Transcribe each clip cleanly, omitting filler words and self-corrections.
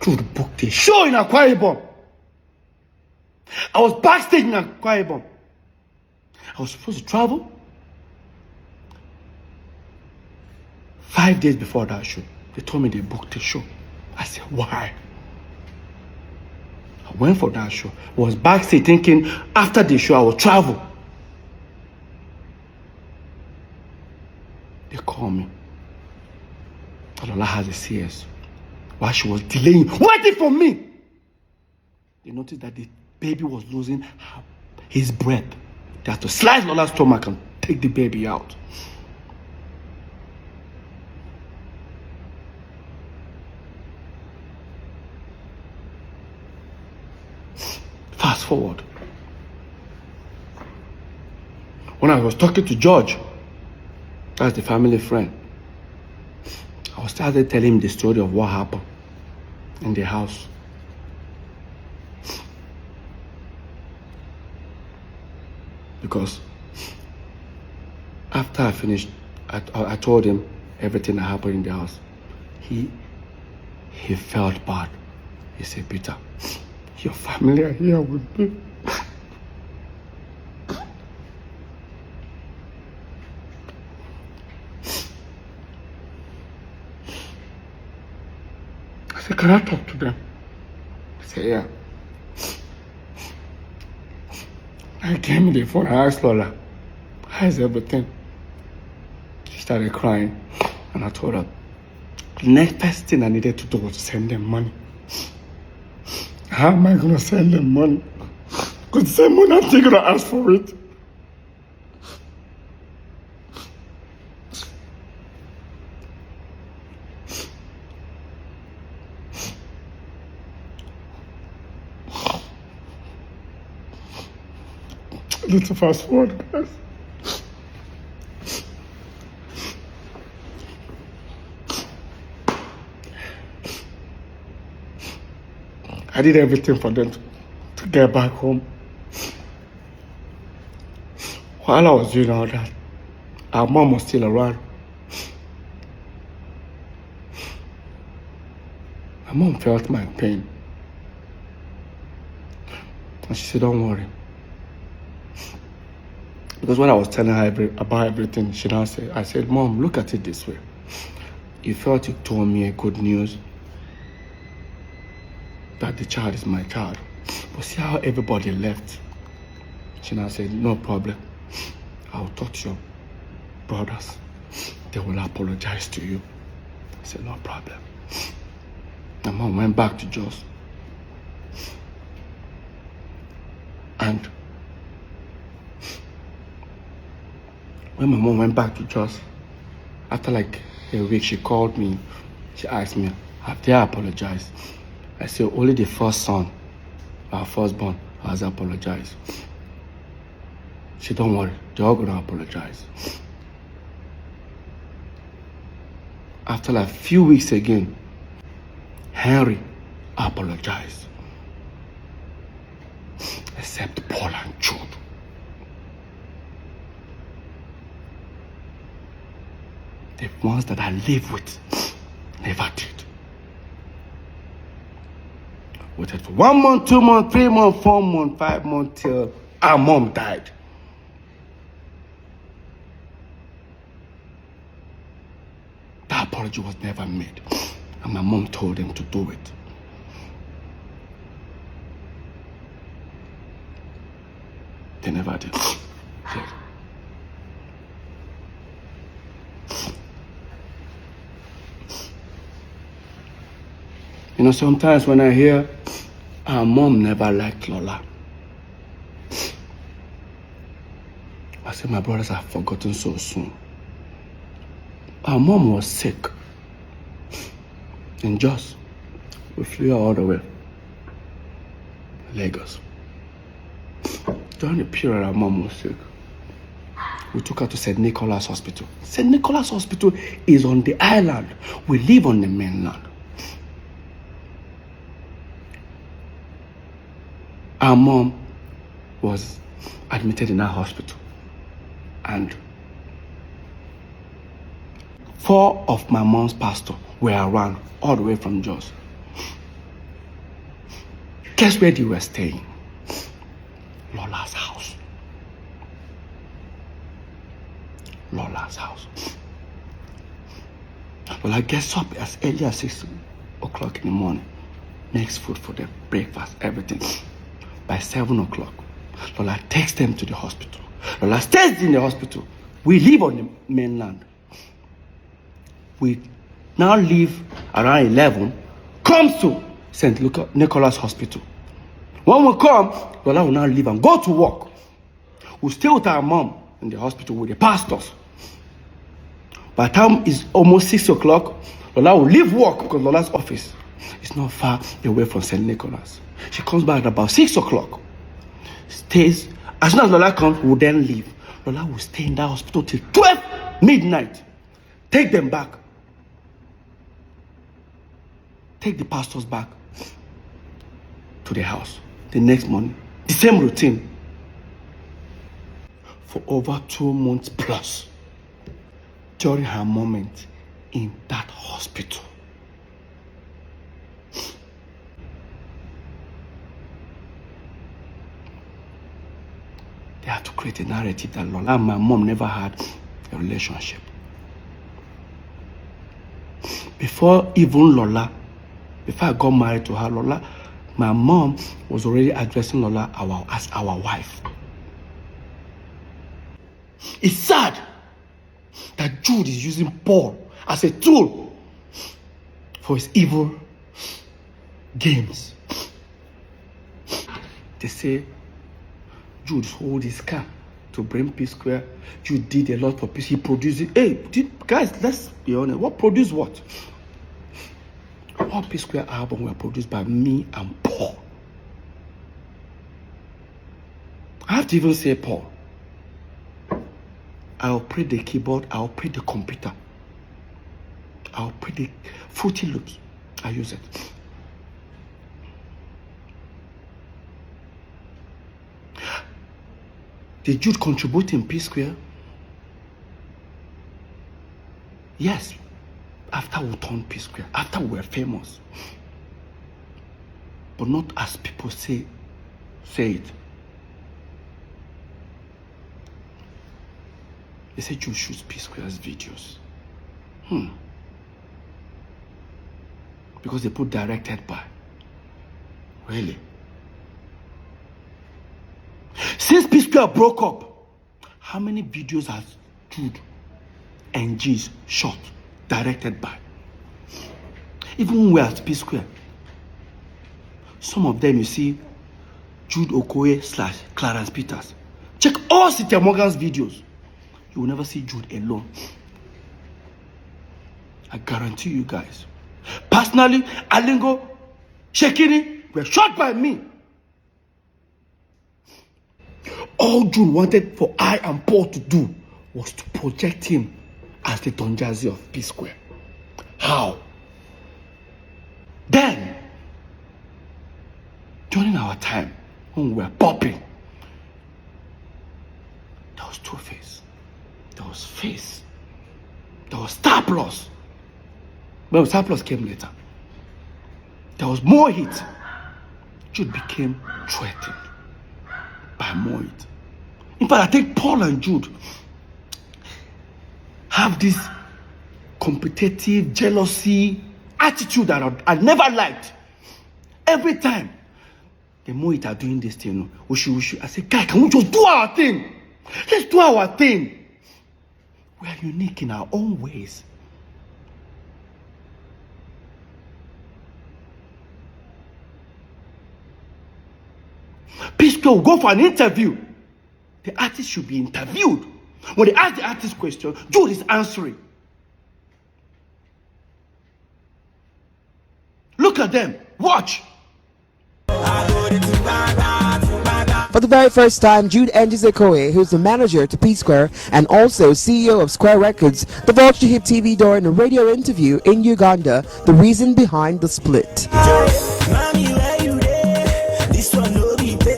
Truth booked a show in Akwa Ibom. I was backstage in Akwa Ibom. I was supposed to travel 5 days before that show. They told me they booked a show. I said, why? I went for that show. I was backstage thinking after the show I will travel. They called me. Lola has a CS. While she was delaying, waiting for me, they noticed that the baby was losing his breath. They had to slice Lola's stomach and take the baby out. Fast forward. When I was talking to George, that's the family friend, I started telling him the story of what happened in the house. Because after I finished, I told him everything that happened in the house. He felt bad. He said, Peter, your family are here with me. I said, can I talk to them? He said, yeah. I came in the phone, I asked Lola, how's everything? She started crying, and I told her, the next first thing I needed to do was to send them money. How am I going to send them money? Because the same money, I'm going to ask for it. Let's fast forward, guys. I did everything for them to get back home. While I was doing all that, our mom was still around. My mom felt my pain. And she said, don't worry. Because when I was telling her about everything, she now said, I said, Mom, look at it this way. You felt you told me a good news that the child is my child. But see how everybody left. She now said, no problem. I'll talk to your brothers. They will apologize to you. I said, no problem. My mom went back to Jos. And when my mom went back to Jos, after like a week, she called me. She asked me, have they apologized? I said, only the first son, our firstborn, has apologized. She said, don't worry, they're all gonna apologize. After like a few weeks again, Henry apologized. Except Paul and Jude. The ones that I live with never did. Waited for 1 month, 2 months, 3 months, 4 months, 5 months till our mom died. That apology was never made. And my mom told them to do it. They never did. You know, sometimes when I hear our mom never liked Lola, I say my brothers have forgotten so soon. Our mom was sick in Jos. We flew her all the way to Lagos. During the period our mom was sick, we took her to St. Nicholas Hospital. St. Nicholas Hospital is on the island. We live on the mainland. Our mom was admitted in that hospital, and 4 of my mom's pastors were around all the way from Jos. Guess where they were staying? Lola's house. Lola's house. Lola gets up as early as 6 o'clock in the morning. Makes food for them, breakfast, everything. By 7 o'clock, Lola takes them to the hospital. Lola stays in the hospital. We live on the mainland. We now leave around 11, comes to St. Nicholas Hospital. When we come, Lola will now leave and go to work. We stay with our mom in the hospital with the pastors. By the time it's almost 6 o'clock, Lola will leave work because Lola's office is not far away from St. Nicholas. She comes back at about 6 o'clock. Stays. As soon as Lola comes, we'll then leave. Lola will stay in that hospital till 12 midnight. Take them back. Take the pastors back to the house. The next morning, the same routine. For over 2 months plus, during her moment in that hospital. They had to create a narrative that Lola and my mom never had a relationship. Before I got married to her, Lola, my mom was already addressing Lola as our wife. It's sad that Jude is using Paul as a tool for his evil games. They say Jude sold his car to bring P Square. Jude did a lot for peace. He produced it. Hey, guys, let's be honest. What produced what? All P Square albums were produced by me and Paul. I have to even say Paul. I operate the keyboard, I operate the computer. I operate the Fruity Loops. I use it. Did Jude contribute in P Square? Yes. After we turned P Square, after we were famous. But not as people say it. They say Jude shoots P Square's videos. Because they put directed by. Really? Since P Square broke up, how many videos has Jude and G's shot, directed by? Even when we are at P Square, some of them you see Jude Okoye / Clarence Peters. Check all Cynthia Morgan's videos. You will never see Jude alone. I guarantee you guys. Personally, Alingo, Shekini were shot by me. All Jude wanted for I and Paul to do was to project him as the Don Jazzy of P Square. How? Then, during our time, when we were popping, there was Two-Face. There was Face. There was Star Plus. Well, Star Plus came later. There was more hits. Jude became threatened by more hits. In fact, I think Paul and Jude have this competitive, jealousy attitude that I never liked. Every time the Moit are doing this thing, we should. I say, guys, can we just do our thing? Let's do our thing. We are unique in our own ways. P Square will go for an interview. The artist should be interviewed. When they ask the artist question, Jude is answering. Look at them. Watch. For the very first time, Jude Njise Okoye, who's the manager to P Square and also CEO of Square Records, divulged to Hit TV during a radio interview in Uganda the reason behind the split.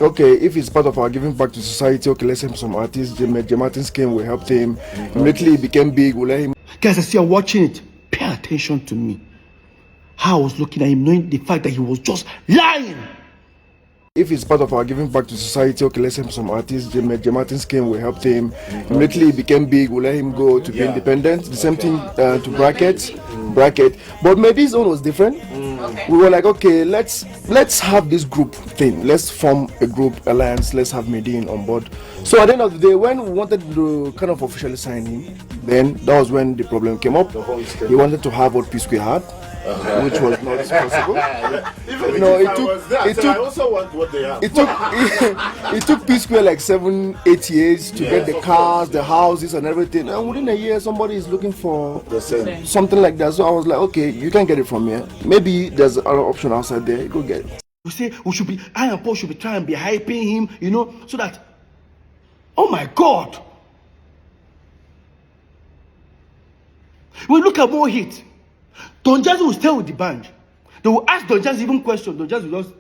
Okay, if it's part of our giving back to society, okay, let's help some artists. J Martins came, we helped him. Immediately he became big, we let him. Guys, as you're watching it, pay attention to me. How I was looking at him, knowing the fact that he was just lying. If it's part of our giving back to society, okay, let's help some artists. J Martin scheme, we helped him. Immediately he became big, we let him go to be independent. The same thing to Bracket. But Medi's own was different. We were like, okay, let's have this group thing. Let's form a group alliance. Let's have Medin on board. So at the end of the day, when we wanted to kind of officially sign him, then that was when the problem came up. He wanted to have what P Square had. Which was not possible. No, it took P Square like 7-8 years to get the cars, the houses, and everything. And within a year, somebody is looking for something like that. So I was like, okay, you can get it from here. Maybe there's another option outside there. Go get it. We say I and Paul should be trying to be hyping him, so that, oh my God, we look at more hits. Don Jazzy will stay with the band. They will ask Don Jazzy even questions. Don Jazzy will just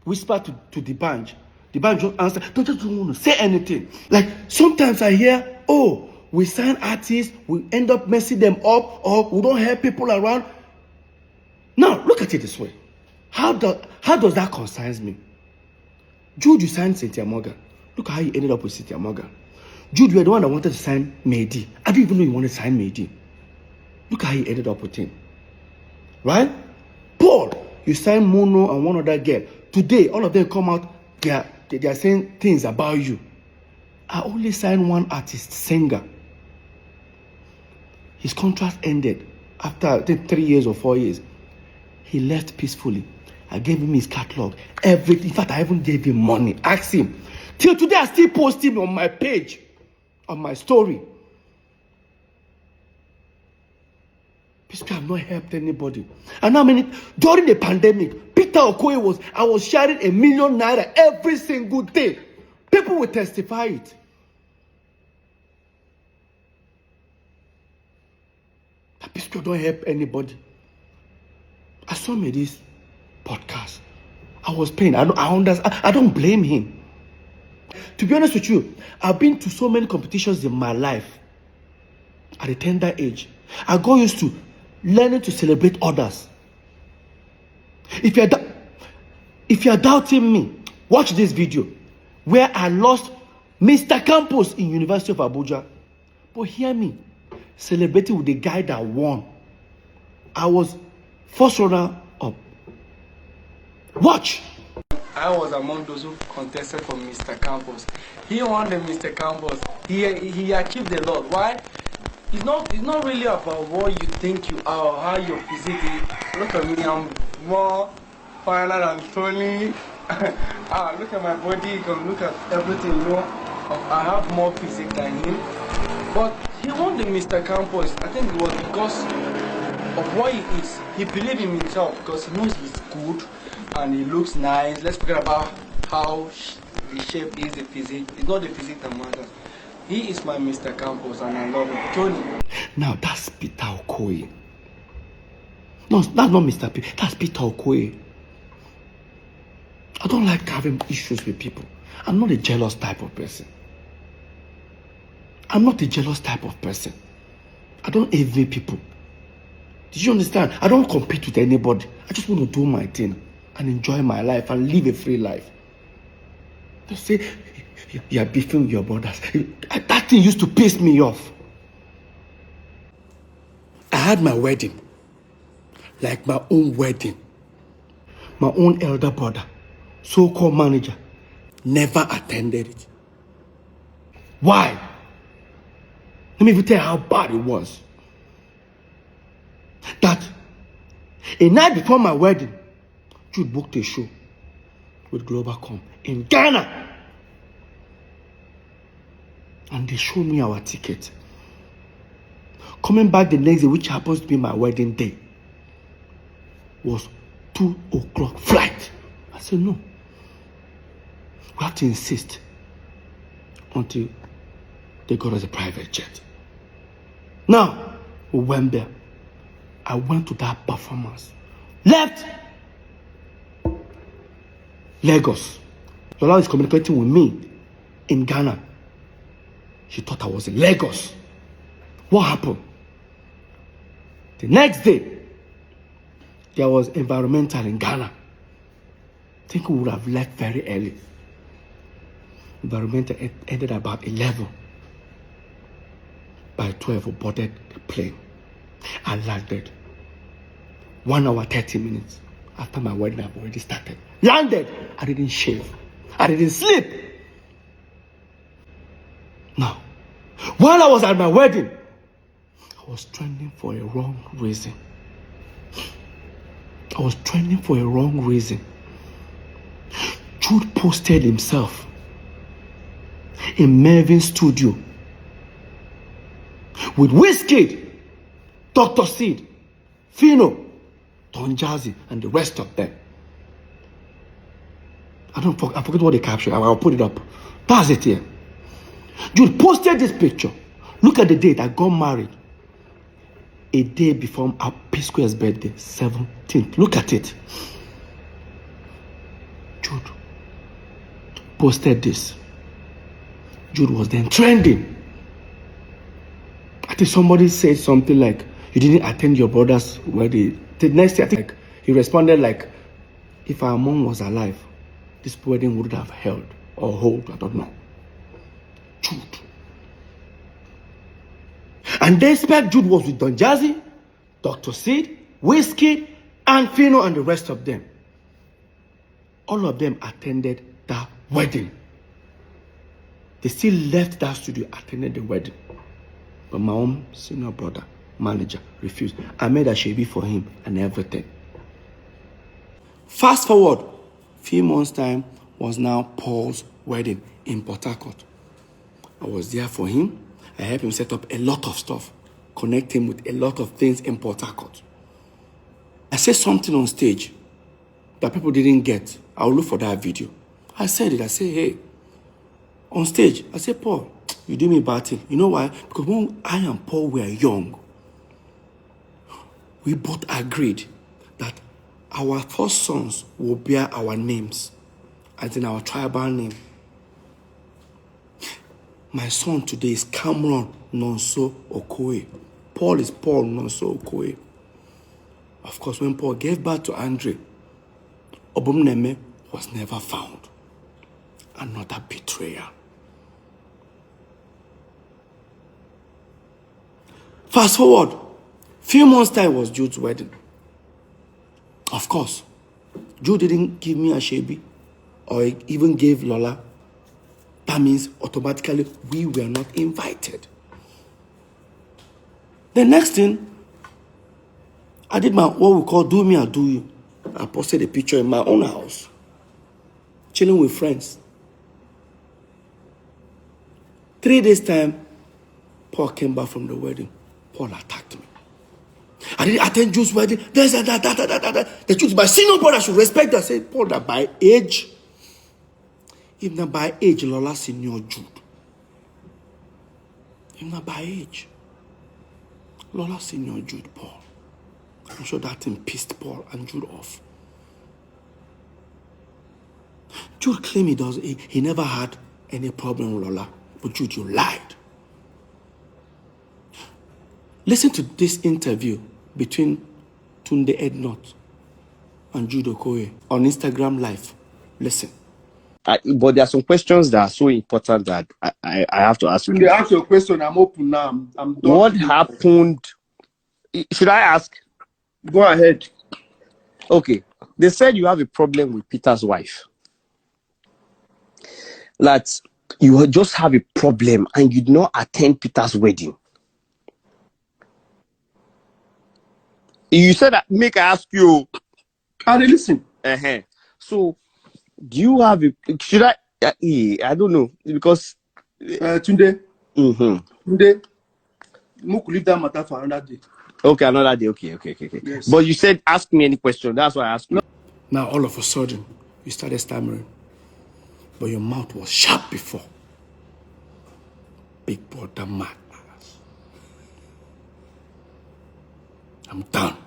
whisper to the band. The band just answer. Don Jazzy don't want to say anything. Like sometimes I hear, oh, we sign artists, we end up messing them up, or we don't help people around. Now look at it this way. How does that concern me? Jude, you signed Cynthia Morgan. Look at how you ended up with Cynthia Morgan. Jude, you were the one that wanted to sign Mehdi. I didn't even know you wanted to sign Mehdi. Look how you ended up with him. Right? Paul, you signed Mono and one other girl. Today, all of them come out, they are saying things about you. I only signed one artist, singer. His contract ended after, I think, 3 years or 4 years. He left peacefully. I gave him his catalog, everything. In fact, I even gave him money. Ask him. Till today, I still post him on my page, on my story. Because I've not helped anybody. And during the pandemic, Peter Okoye I was sharing ₦1 million every single day. People will testify it. That Pisco don't help anybody. I saw me this podcast. I was paying. I don't blame him. To be honest with you, I've been to so many competitions in my life. At a tender age, I got used to learning to celebrate others. If you're doubting me, watch this video where I lost Mr. Campos in University of Abuja. But hear me, celebrating with the guy that won. I was first runner up. Watch. I was among those who contested for Mr. Campos. He won the Mr. Campos. He achieved a lot. Why? It's not really about what you think you are or how your physique is. Look at me, I'm more finer than Tony. Look at my body, you can look at everything, I have more physique than him. But he won the Mr. Campos. I think it was because of what he is. He believed in himself because he knows he's good and he looks nice. Let's forget about how the shape is, the physique. It's not the physique that matters. He is my Mr. Campos and I love him. Tony. Now that's Peter Okoye. No, that's not Mr. P. That's Peter Okoye. I don't like having issues with people. I'm not a jealous type of person. I don't envy people. Did you understand? I don't compete with anybody. I just want to do my thing and enjoy my life and live a free life. They say you are beefing with your brothers. That thing used to piss me off. I had my wedding, like my own wedding. My own elder brother, so-called manager, never attended it. Why? Let me even tell you how bad it was. That a night before my wedding, Jude booked a show with Globalcom in Ghana. And they showed me our ticket. Coming back the next day, which happens to be my wedding day, was 2 o'clock flight. I said, no. We have to insist until they got us a private jet. Now, we went there. I went to that performance. Left Lagos. Lola is communicating with me in Ghana. She thought I was in Lagos. What happened? The next day, there was environmental in Ghana. think we would have left very early. Environmental ended about 11. By 12, we boarded the plane. I landed. 1 hour, 30 minutes after my wedding, I've already started. Landed. I didn't shave. I didn't sleep. Now, while I was at my wedding, I was trending for a wrong reason. I was trending for a wrong reason. Jude posted himself in Mervin's studio with Wizkid, Dr. Seed, Fino, Don Jazzy, and the rest of them. I forget what they captured. I'll put it up. That's it here. Jude posted this picture. Look at the date. I got married a day before our P Square's birthday, 17th. Look at it. Jude posted this. Jude was then trending. I think somebody said something like, you didn't attend your brother's wedding. The next day, I think he responded like, if our mom was alive, this wedding would have held or hold, I don't know. Jude. And despite Jude was with Don Jazzy, Dr. Seed, Wizkid, and Fino and the rest of them, all of them attended that wedding. They still left that studio, attended the wedding. But my own senior brother, manager, refused. I made a shabby for him and everything. Fast forward, few months' time was now Paul's wedding in Port Harcourt. I was there for him. I helped him set up a lot of stuff, connect him with a lot of things in Port Harcourt. I said something on stage that people didn't get. I'll look for that video. I said it. I said, hey, on stage, I said, Paul, you did me bad thing. You know why? Because when I and Paul were young, we both agreed that our first sons will bear our names, as in our tribal name. My son today is Cameron Nonso Okoye. Paul is Paul Nonso Okoye. Of course, when Paul gave birth to Andre, Obumneme was never found. Another betrayer. Fast forward, few months' time was Jude's wedding. Of course, Jude didn't give me a shabby or even gave Lola. That means automatically we were not invited. The next thing, I did what we call do me or do you. I posted a picture in my own house, chilling with friends. 3 days time, Paul came back from the wedding. Paul attacked me. I didn't attend Jude's wedding. There's that. The Jude, my senior brother should respect that. I said, Paul, that by age, if not by age, Lola senior Jude. If not by age, Lola senior Jude, Paul. I'm sure that thing pissed Paul and Jude off. Jude claimed he never had any problem with Lola. But Jude, you lied. Listen to this interview between Tunde Ednut and Jude Okoye on Instagram Live. Listen. But there are some questions that are so important that I have to ask you. Tunde, ask your question. I'm open now. I'm done. What happened? Should I ask? Go ahead. Okay. They said you have a problem with Peter's wife. That you just have a problem and you did not attend Peter's wedding. You said that, make I ask you. I listen. So, do you have a, should I don't know, because Tunde. Tunde, Muku leave that matter for another day. Okay, another day. Okay. Yes. But you said ask me any question. That's why I asked you. Now all of a sudden, you started stammering, but your mouth was sharp before. Big brother madness. I'm done.